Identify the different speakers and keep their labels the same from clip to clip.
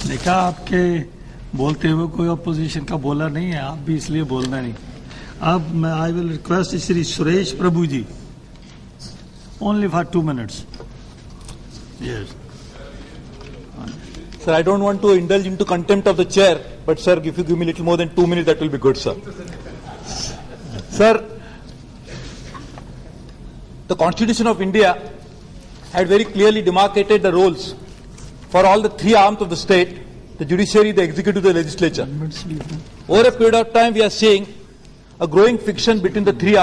Speaker 1: देखा आपके बोलते हुए कोई अपोजिशन का बोला नहीं है, आप भी इसलिए बोलना नहीं. अब मैं I will request Shri Suresh Prabhu ji only for 2 minutes. Yes.
Speaker 2: Sir, I don't want to indulge into contempt of the chair, but sir, if you give me a little more than 2 minutes, that will be good, sir. Sir, the Constitution of India had very clearly demarcated the roles for all the 3 arms of the state, the judiciary, the executive, the legislature. Over a period of time, we are seeing a growing friction between the 3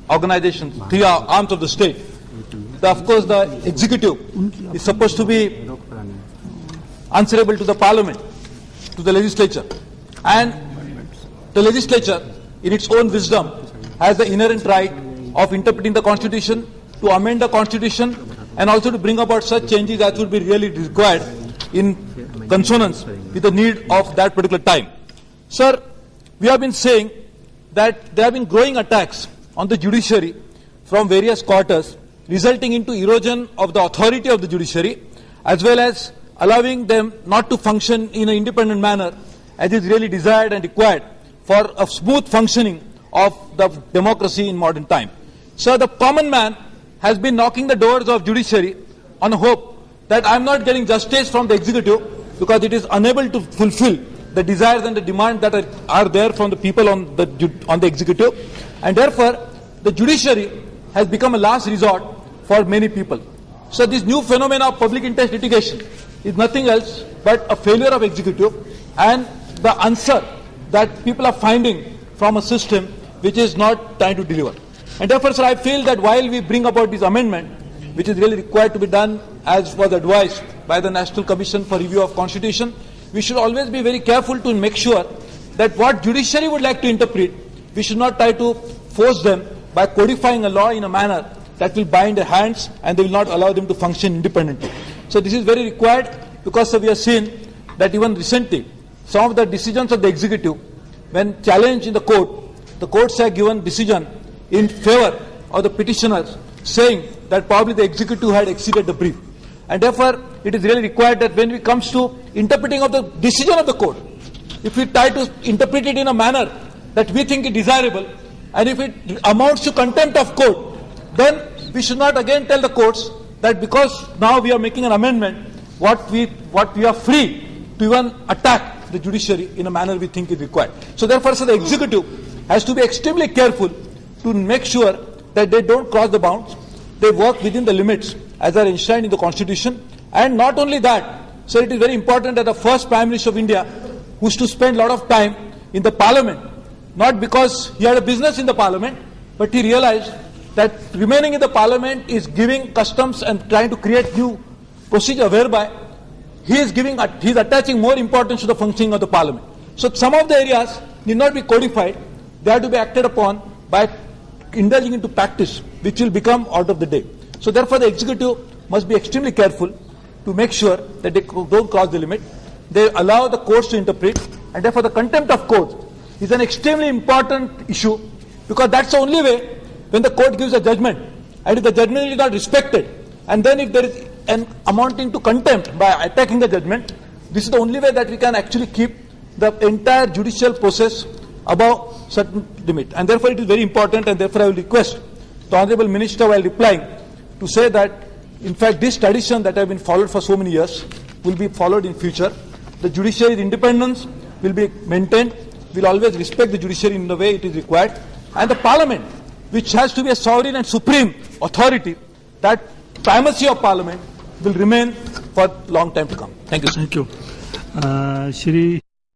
Speaker 2: organizations, 3 arms of the state. Of course, the executive is supposed to be answerable to the parliament, to the legislature. And the legislature, in its own wisdom, has the inherent right of interpreting the constitution, to amend the constitution, and also to bring about such changes as would be really required in consonance with the need of that particular time. Sir, we have been saying that there have been growing attacks on the judiciary from various quarters, resulting into erosion of the authority of the judiciary, as well as allowing them not to function in an independent manner as is really desired and required for a smooth functioning of the democracy in modern time. So the common man has been knocking the doors of judiciary on a hope that I am not getting justice from the executive because it is unable to fulfill the desires and the demands that are there from the people on the executive, and therefore the judiciary has become a last resort for many people. So this new phenomenon of public interest litigation is nothing else but a failure of executive and the answer that people are finding from a system which is not trying to deliver. And therefore, sir, I feel that while we bring about this amendment, which is really required to be done as was advised by the National Commission for Review of Constitution, we should always be very careful to make sure that what judiciary would like to interpret, we should not try to force them by codifying a law in a manner that will bind their hands and they will not allow them to function independently. So this is very required because we have seen that even recently, some of the decisions of the executive, when challenged in the courts have given decision in favor of the petitioners, saying that probably the executive had exceeded the brief. And therefore, it is really required that when it comes to interpreting of the decision of the court, if we try to interpret it in a manner that we think is desirable, and if it amounts to contempt of court, then we should not again tell the courts that because now we are making an amendment, what we are free to even attack the judiciary in a manner we think is required. So therefore, the executive has to be extremely careful to make sure that they don't cross the bounds, they work within the limits as are enshrined in the Constitution. And not only that, so it is very important that the first Prime Minister of India, who is to spend a lot of time in the Parliament, not because he had a business in the Parliament, but he realized that remaining in the Parliament is giving customs and trying to create new procedure whereby he is attaching more importance to the functioning of the Parliament. So some of the areas need not be codified, they have to be acted upon by indulging into practice, which will become out of the day. So therefore the executive must be extremely careful to make sure that they don't cross the limit. They allow the courts to interpret, and therefore the contempt of court is an extremely important issue, because that's the only way when the court gives a judgment, and if the judgment is not respected, and then if there is an amounting to contempt by attacking the judgment, this is the only way that we can actually keep the entire judicial process above certain limit. And therefore it is very important, and therefore I will request the Honourable Minister, while replying, to say that in fact this tradition that has been followed for so many years will be followed in future. The judiciary's independence will be maintained. We will always respect the judiciary in the way it is required. And the Parliament, which has to be a sovereign and supreme authority, that primacy of Parliament will remain for a long time to come. Thank you, sir.
Speaker 1: Thank you. Shri